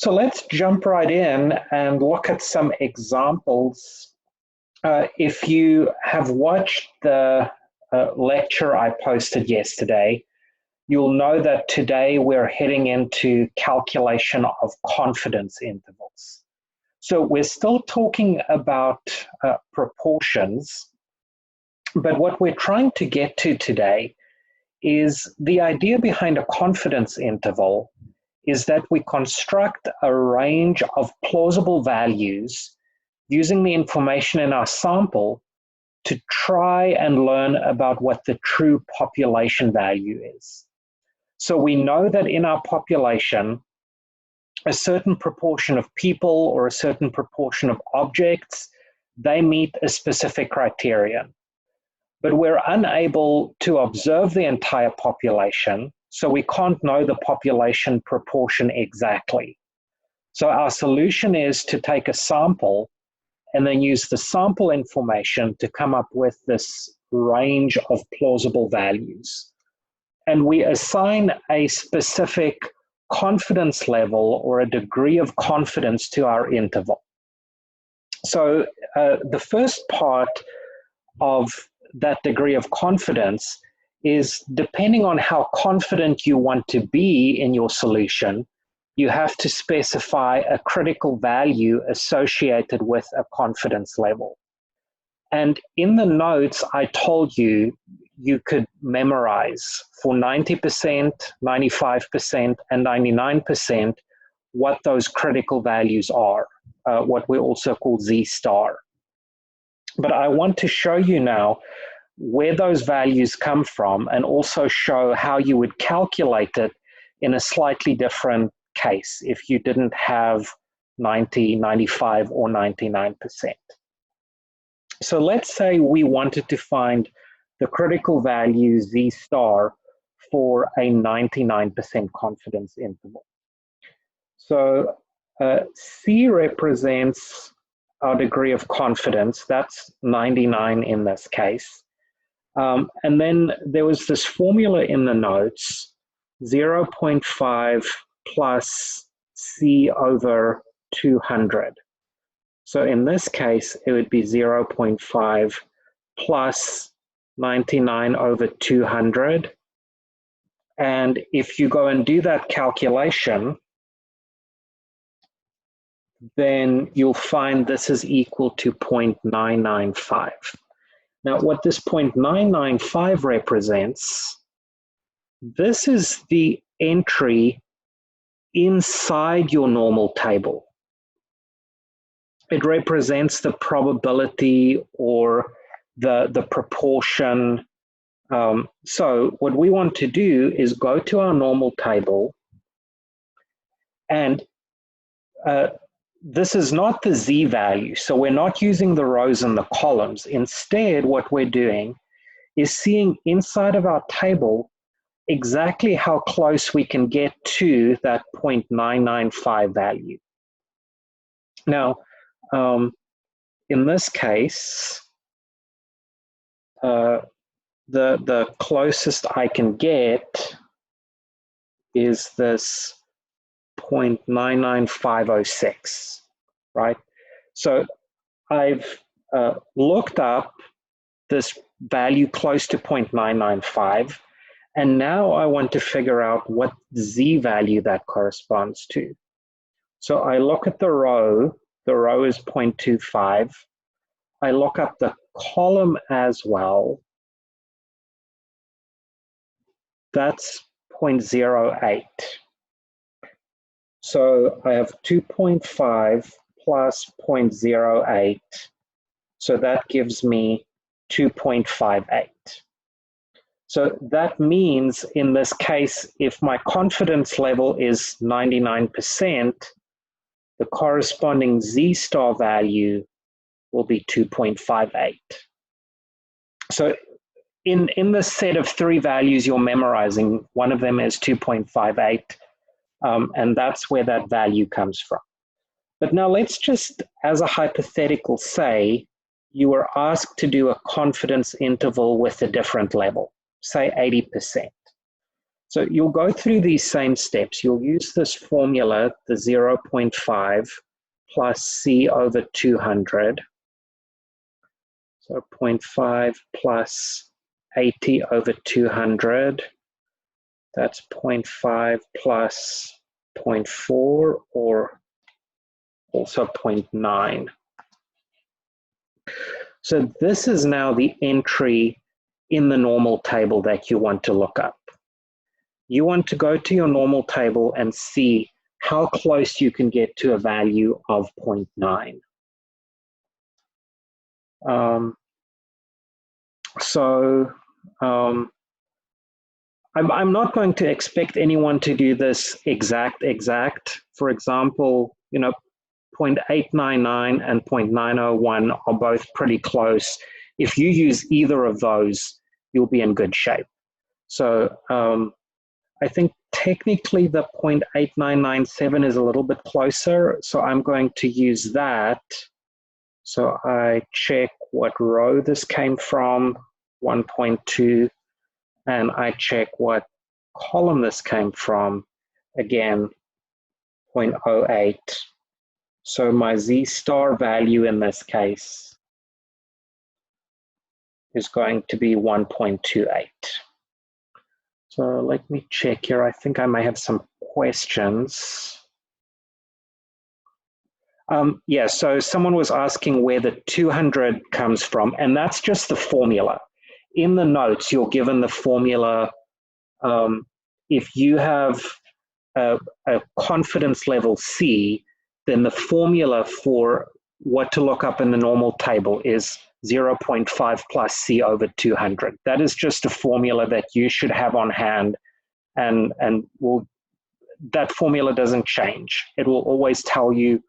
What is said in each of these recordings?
So let's jump right in and look at some examples. If you have watched the lecture I posted yesterday, you'll know that today we're heading into calculation of confidence intervals. So we're still talking about proportions, but what we're trying to get to today is the idea behind a confidence interval is that we construct a range of plausible values using the information in our sample to try and learn about what the true population value is. So we know that in our population, a certain proportion of people or a certain proportion of objects, they meet a specific criterion. But we're unable to observe the entire population, so we can't know the population proportion exactly. So our solution is to take a sample and then use the sample information to come up with this range of plausible values. And we assign a specific confidence level or a degree of confidence to our interval. So the first part of that degree of confidence is, depending on how confident you want to be in your solution, you have to specify a critical value associated with a confidence level. And in the notes, I told you you could memorize for 90%, 95%, and 99% what those critical values are, what we also call Z star. But I want to show you now where those values come from and also show how you would calculate it in a slightly different case if you didn't have 90, 95, or 99%. So let's say we wanted to find the critical value Z star for a 99% confidence interval. So C represents our degree of confidence, that's 99 in this case. And then there was this formula in the notes, 0.5 plus C over 200. So in this case, it would be 0.5 plus 99 over 200. And if you go and do that calculation, then you'll find this is equal to 0.995. Now, what this 0.995 represents, this is the entry inside your normal table. It represents the probability or the proportion. So what we want to do is go to our normal table, and this is not the Z value, so we're not using the rows and the columns. Instead, what we're doing is seeing inside of our table exactly how close we can get to that 0.995 value. Now, in this case, the closest I can get is this 0.99506, right? So I've looked up this value close to 0.995, and now I want to figure out what Z value that corresponds to. So I look at the row is 0.25. I look up the column as well. That's 0.08. So I have 2.5 plus 0.08. So that gives me 2.58. So that means in this case, if my confidence level is 99%, the corresponding Z star value will be 2.58. So in this set of three values you're memorizing, one of them is 2.58, and that's where that value comes from. But now let's just, as a hypothetical, say you were asked to do a confidence interval with a different level, say 80%. So you'll go through these same steps. You'll use this formula, the 0.5 plus C over 200. So 0.5 plus 80 over 200. That's 0.5 plus 0.4, or also 0.9. So this is now the entry in the normal table that you want to look up. You want to go to your normal table and see how close you can get to a value of 0.9. I'm not going to expect anyone to do this exact. For example, 0.899 and 0.901 are both pretty close. If you use either of those, you'll be in good shape. So I think technically the 0.8997 is a little bit closer, so I'm going to use that. So I check what row this came from, 1.2, and I check what column this came from, again, 0.08. So my Z star value in this case is going to be 1.28. So let me check here. I think I may have some questions. Yeah, so someone was asking where the 200 comes from, and that's just the formula. In the notes, you're given the formula. If you have a confidence level C, then the formula for what to look up in the normal table is 0.5 plus C over 200. That is just a formula that you should have on hand, and that formula doesn't change. It will always tell you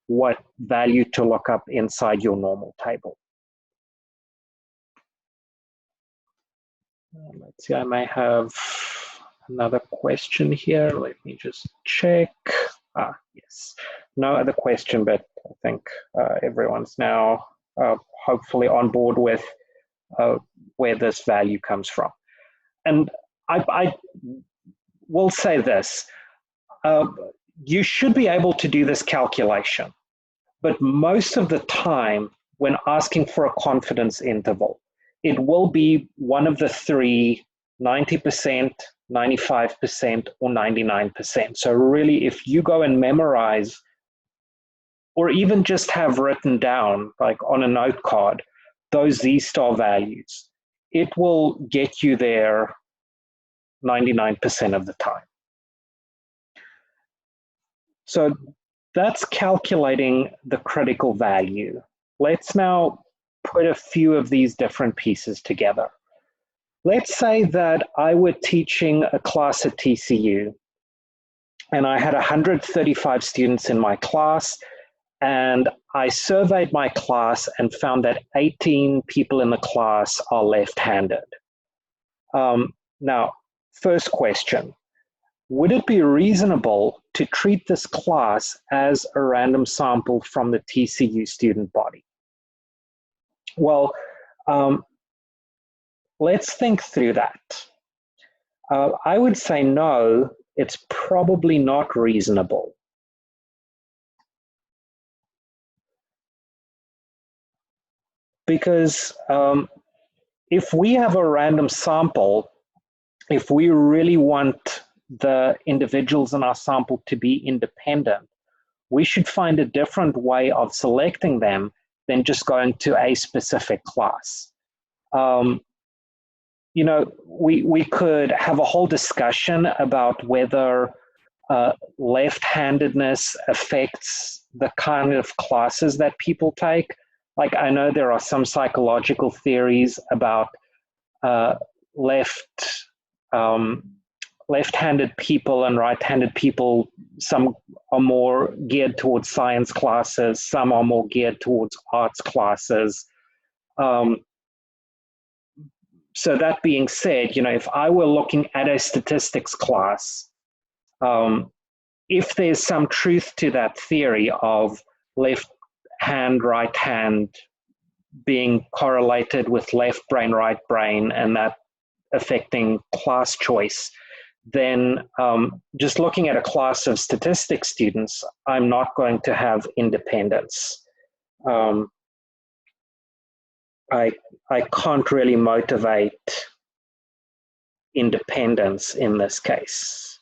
what value to look up inside your normal table. Let's see, I may have another question here. Let me just check. Yes, no other question, but I think everyone's now hopefully on board with where this value comes from. And I will say this, you should be able to do this calculation, but most of the time when asking for a confidence interval, it will be one of the three, 90%, 95%, or 99%. So really, if you go and memorize, or even just have written down, like on a note card, those Z-star values, it will get you there 99% of the time. So that's calculating the critical value. Let's now put a few of these different pieces together. Let's say that I were teaching a class at TCU, and I had 135 students in my class, and I surveyed my class and found that 18 people in the class are left-handed. Now, first question, would it be reasonable to treat this class as a random sample from the TCU student body? Well, let's think through that. I would say no, it's probably not reasonable. Because if we have a random sample, if we really want the individuals in our sample to be independent, we should find a different way of selecting them than just going to a specific class. You know, we could have a whole discussion about whether left-handedness affects the kind of classes that people take. Like, I know there are some psychological theories about left-handed people and right-handed people. Some are more geared towards science classes, some are more geared towards arts classes. So that being said, you know, if I were looking at a statistics class, if there's some truth to that theory of left hand, right hand being correlated with left brain, right brain, and that affecting class choice, then just looking at a class of statistics students, I'm not going to have independence. I can't really motivate independence in this case.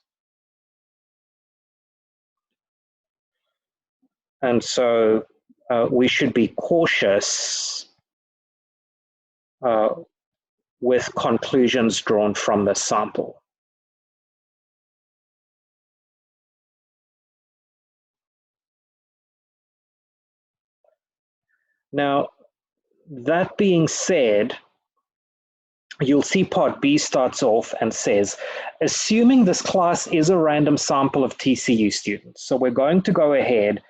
And so we should be cautious with conclusions drawn from the sample. Now, that being said, you'll see part B starts off and says, assuming this class is a random sample of TCU students. So we're going to go ahead,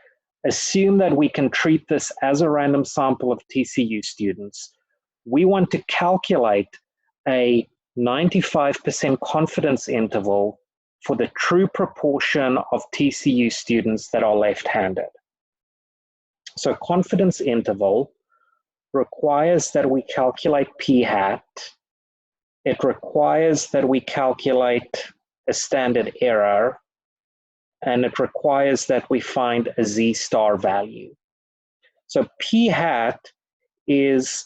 assume that we can treat this as a random sample of TCU students. We want to calculate a 95% confidence interval for the true proportion of TCU students that are left-handed. So confidence interval requires that we calculate p-hat. It requires that we calculate a standard error, and it requires that we find a z-star value. So p-hat is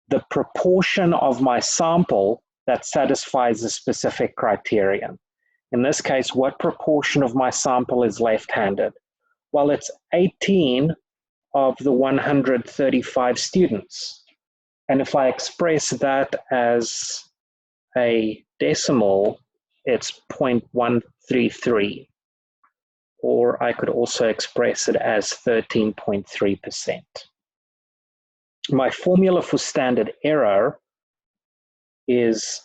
the proportion of my sample that satisfies a specific criterion. In this case, what proportion of my sample is left-handed? Well, it's 18 of the 135 students. And if I express that as a decimal, it's 0.133. Or I could also express it as 13.3%. My formula for standard error is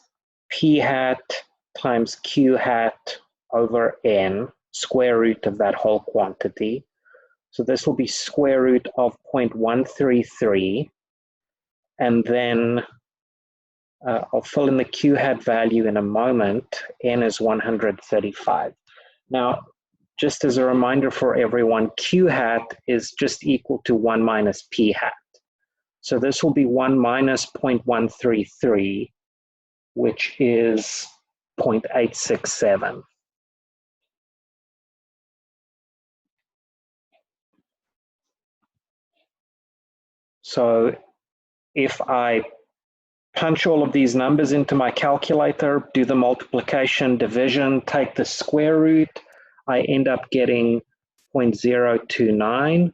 p-hat times q-hat over n, square root of that whole quantity. So this will be square root of 0.133, and then I'll fill in the q-hat value in a moment. N is 135. Now, just as a reminder for everyone, q-hat is just equal to 1 minus p-hat. So this will be 1 minus 0.133, which is 0.867. So if I punch all of these numbers into my calculator, do the multiplication, division, take the square root, I end up getting 0.029,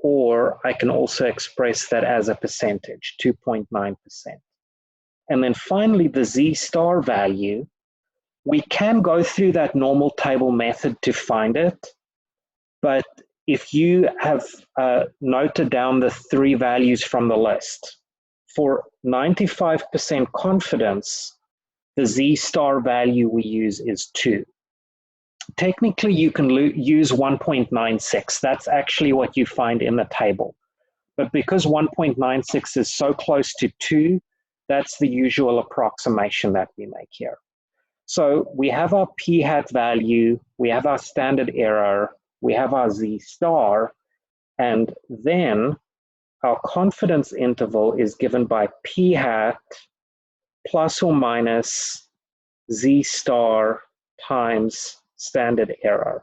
or I can also express that as a percentage, 2.9%. And then finally, the z-star value, we can go through that normal table method to find it, but if you have noted down the 3 values from the list, for 95% confidence, the z-star value we use is 2. Technically, you can use 1.96. That's actually what you find in the table. But because 1.96 is so close to 2, that's the usual approximation that we make here. So we have our p-hat value, we have our standard error, we have our z-star, and then our confidence interval is given by p-hat plus or minus z-star times standard error.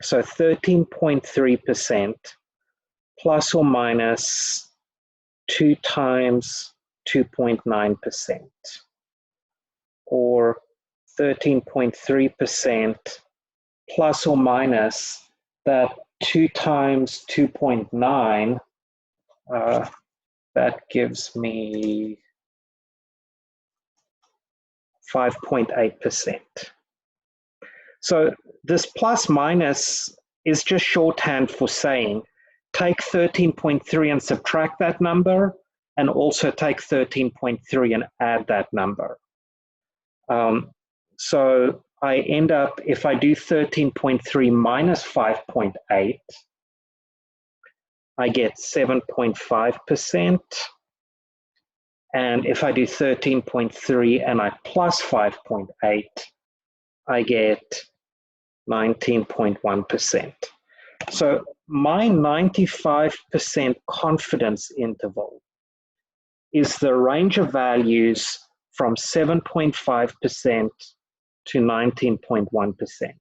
So 13.3% plus or minus 2 times 2.9%, or 13.3% plus or minus that 2 times 2.9, that gives me 5.8%. So this plus minus is just shorthand for saying take 13.3 and subtract that number, and also take 13.3 and add that number. So I end up, if I do 13.3 minus 5.8, I get 7.5%. And if I do 13.3 and I plus 5.8, I get 19.1%. So my 95% confidence interval is the range of values from 7.5% to 19.1%.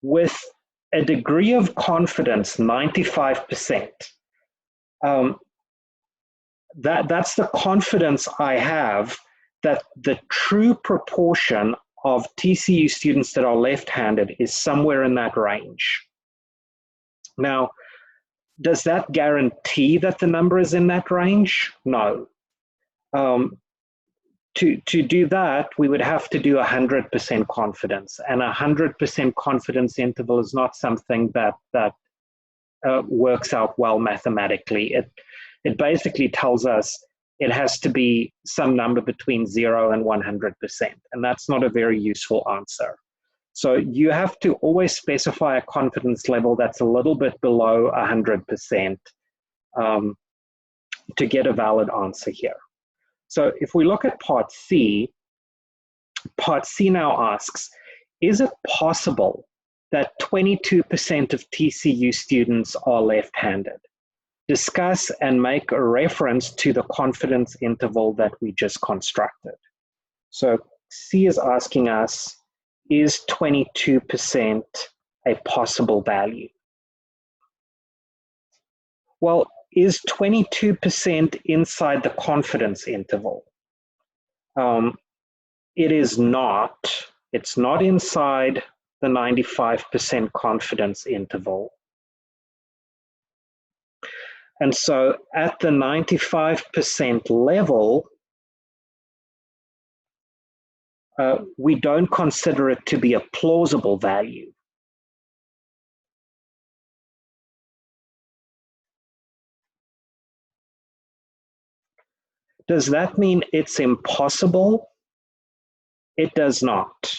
With a degree of confidence, 95%, that's the confidence I have that the true proportion of TCU students that are left-handed is somewhere in that range. Now, does that guarantee that the number is in that range? No. To do that, we would have to do 100% confidence, and 100% confidence interval is not something that works out well mathematically. It basically tells us it has to be some number between 0 and 100%, and that's not a very useful answer. So you have to always specify a confidence level that's a little bit below 100% to get a valid answer here. So if we look at part C now asks, is it possible that 22% of TCU students are left-handed? Discuss and make a reference to the confidence interval that we just constructed. So C is asking us, is 22% a possible value? Well, is 22% inside the confidence interval? It is not. It's not inside the 95% confidence interval. And so at the 95% level, we don't consider it to be a plausible value. Does that mean it's impossible? It does not.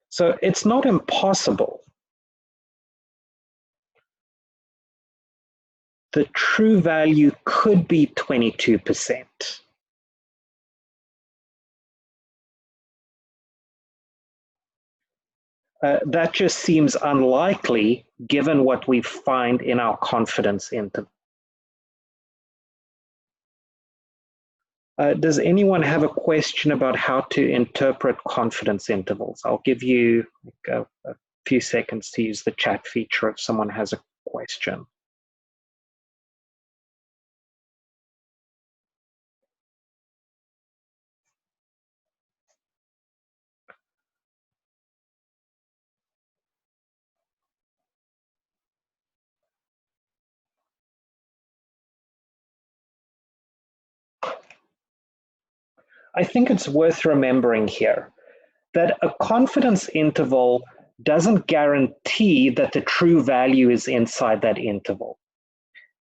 So it's not impossible. The true value could be 22%. That just seems unlikely given what we find in our confidence interval. Does anyone have a question about how to interpret confidence intervals? I'll give you a few seconds to use the chat feature if someone has a question. I think it's worth remembering here that a confidence interval doesn't guarantee that the true value is inside that interval.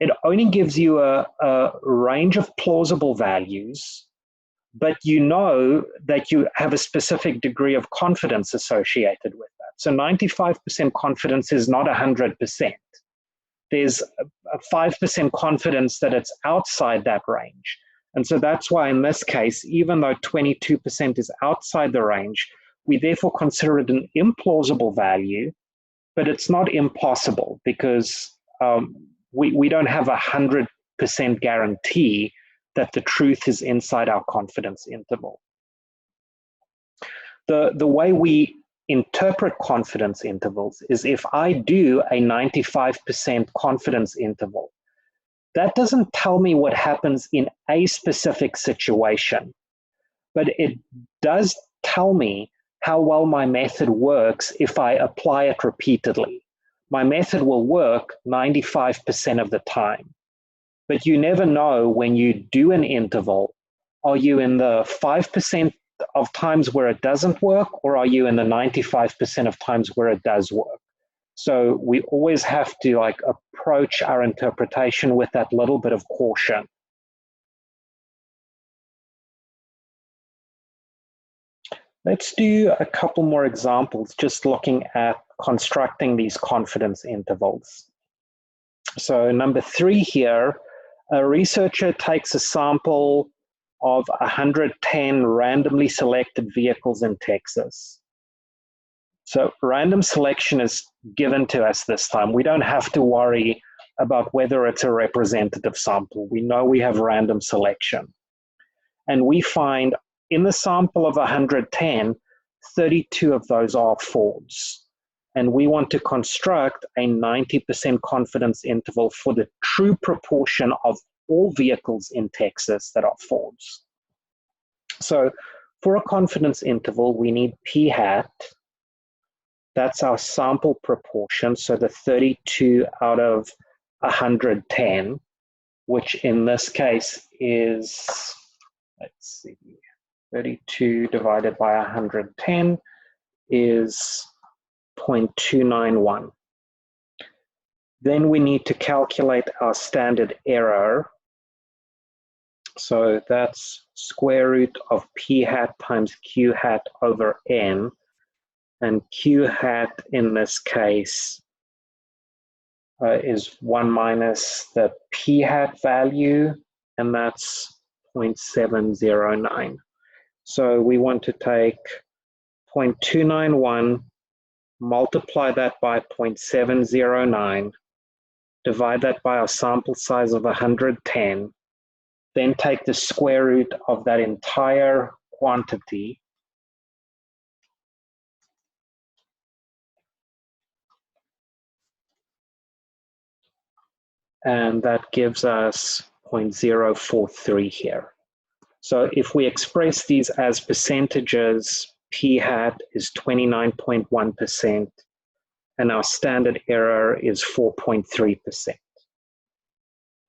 It only gives you a range of plausible values, but you know that you have a specific degree of confidence associated with that. So 95% confidence is not 100%. There's a 5% confidence that it's outside that range. And so that's why in this case, even though 22% is outside the range, we therefore consider it an implausible value, but it's not impossible because we don't have 100% guarantee that the truth is inside our confidence interval. The way we interpret confidence intervals is if I do a 95% confidence interval, that doesn't tell me what happens in a specific situation, but it does tell me how well my method works if I apply it repeatedly. My method will work 95% of the time, but you never know when you do an interval, are you in the 5% of times where it doesn't work, or are you in the 95% of times where it does work? So we always have to approach our interpretation with that little bit of caution. Let's do a couple more examples, just looking at constructing these confidence intervals. So number 3 here, a researcher takes a sample of 110 randomly selected vehicles in Texas. So random selection is given to us this time. We don't have to worry about whether it's a representative sample. We know we have random selection. And we find in the sample of 110, 32 of those are false. And we want to construct a 90% confidence interval for the true proportion of all vehicles in Texas that are false. So for a confidence interval, we need p hat. That's our sample proportion. So the 32 out of 110, which in this case is, let's see, 32 divided by 110 is 0.291. Then we need to calculate our standard error. So that's square root of p hat times q hat over n. And q hat in this case is 1 minus the p hat value, and that's 0.709. So we want to take 0.291, multiply that by 0.709, divide that by our sample size of 110, then take the square root of that entire quantity, and that gives us 0.043 here. So if we express these as percentages, p hat is 29.1%, and our standard error is 4.3%.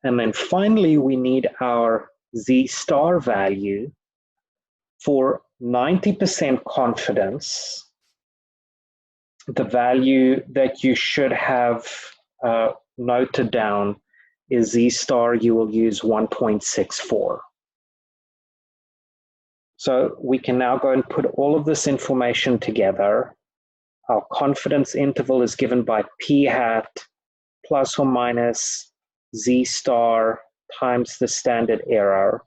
And then finally, we need our z star value for 90% confidence. The value that you should have noted down is z star, you will use 1.64. So we can now go and put all of this information together. Our confidence interval is given by p hat plus or minus z star times the standard error.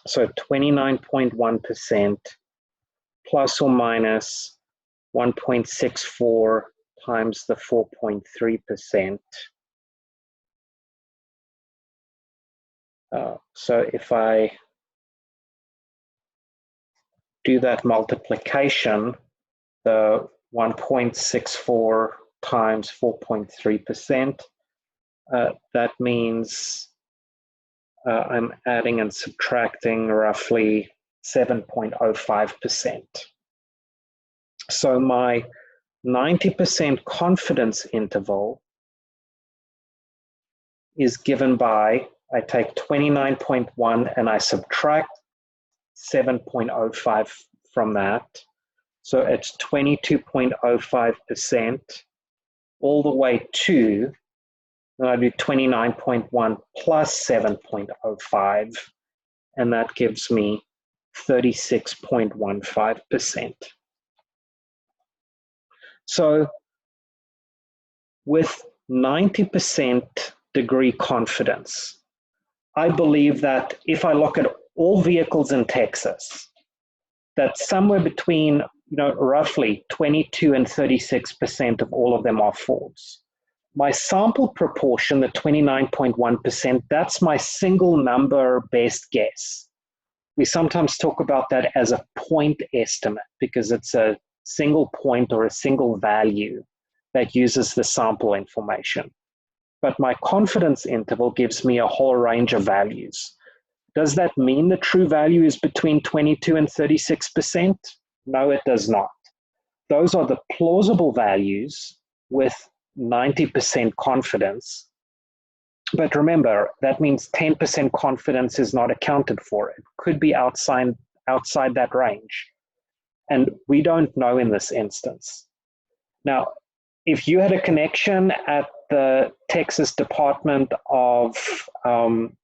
So 29.1% plus or minus 1.64 times the 4.3%. So if I do that multiplication, the 1.64 times 4.3%, that means I'm adding and subtracting roughly 7.05%. So my 90% confidence interval is given by, I take 29.1 and I subtract 7.05 from that. So it's 22.05% all the way to, then I do 29.1 plus 7.05, and that gives me 36.15%. So with 90% degree confidence, I believe that if I look at all vehicles in Texas, that somewhere between, roughly 22 and 36% of all of them are false. My sample proportion, the 29.1%, that's my single number best guess. We sometimes talk about that as a point estimate because it's a single point or a single value that uses the sample information. But my confidence interval gives me a whole range of values. Does that mean the true value is between 22 and 36%? No, it does not. Those are the plausible values with 90% confidence. But remember, that means 10% confidence is not accounted for. It could be outside that range. And we don't know in this instance. Now, if you had a connection at the Texas Department of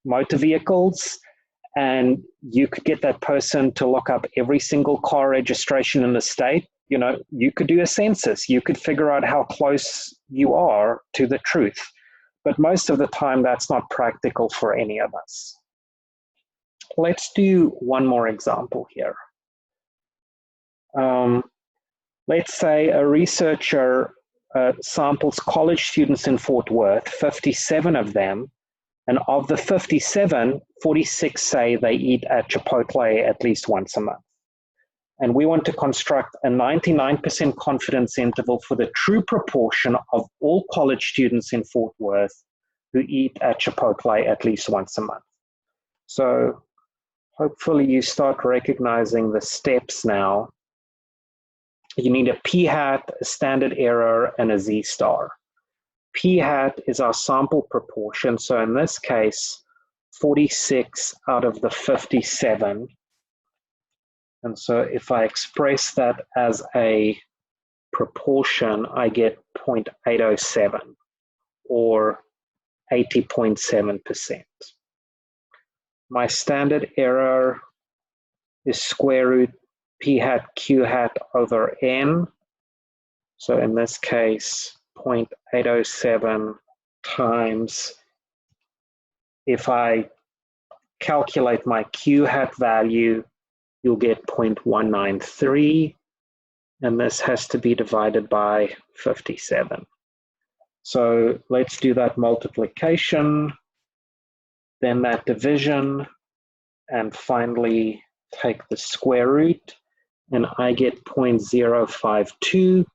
Motor Vehicles, and you could get that person to look up every single car registration in the state, you could do a census. You could figure out how close you are to the truth. But most of the time, that's not practical for any of us. Let's do one more example here. Let's say a researcher samples college students in Fort Worth, 57 of them, and of the 57, 46 say they eat at Chipotle at least once a month. And we want to construct a 99% confidence interval for the true proportion of all college students in Fort Worth who eat at Chipotle at least once a month. So hopefully you start recognizing the steps now. You need a p-hat, a standard error, and a z-star. P-hat is our sample proportion. So in this case, 46 out of the 57. And so if I express that as a proportion, I get 0.807 or 80.7%. My standard error is square root p-hat q-hat over n. So in this case, 0.807 times, if I calculate my q-hat value, you'll get 0.193, and this has to be divided by 57. So let's do that multiplication, then that division, and finally take the square root, and I get 0.052,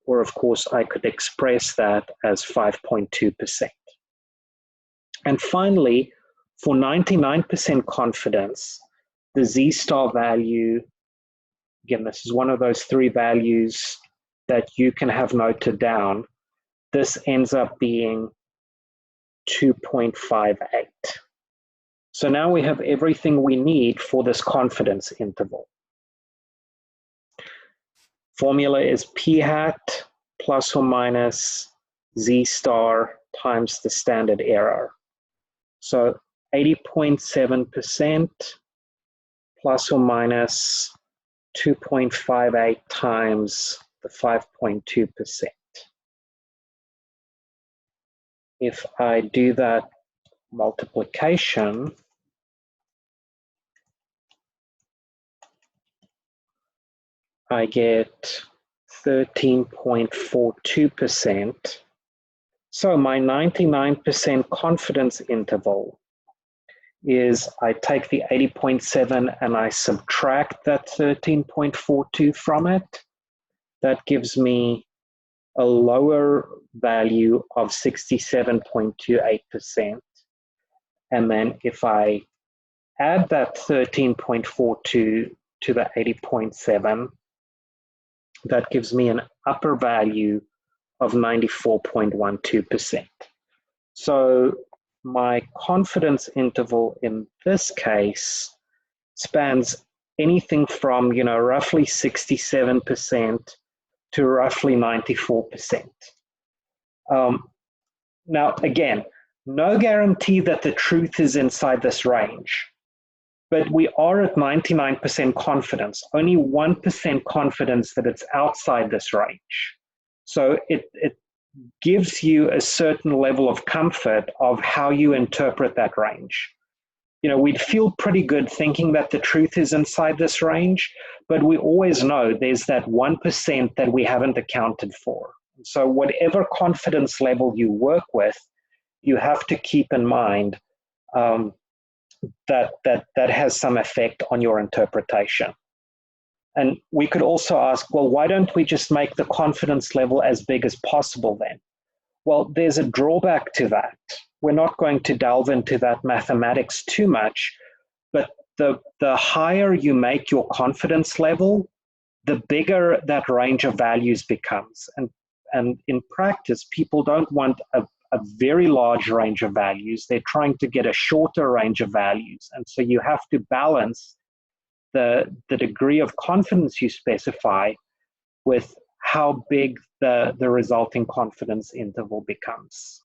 or of course I could express that as 5.2%. And finally, for 99% confidence, the z-star value, again, this is one of those three values that you can have noted down. This ends up being 2.58. So now we have everything we need for this confidence interval. Formula is p-hat plus or minus z-star times the standard error. So 80.7% plus or minus 2.58 times the 5.2%. If I do that multiplication, I get 13.42%. So my 99% confidence interval is I take the 80.7 and I subtract that 13.42 from it. That gives me a lower value of 67.28%. And then if I add that 13.42 to the 80.7, that gives me an upper value of 94.12%. So my confidence interval in this case spans anything from, roughly 67% to roughly 94%. Now, again, no guarantee that the truth is inside this range, but we are at 99% confidence, only 1% confidence that it's outside this range. So it gives you a certain level of comfort of how you interpret that range. We'd feel pretty good thinking that the truth is inside this range, but we always know there's that 1% that we haven't accounted for. So whatever confidence level you work with, you have to keep in mind that has some effect on your interpretation. And we could also ask, well, why don't we just make the confidence level as big as possible then? Well, there's a drawback to that. We're not going to delve into that mathematics too much, but the higher you make your confidence level, the bigger that range of values becomes. And in practice, people don't want a very large range of values. They're trying to get a shorter range of values. And so you have to balance the degree of confidence you specify with how big the resulting confidence interval becomes.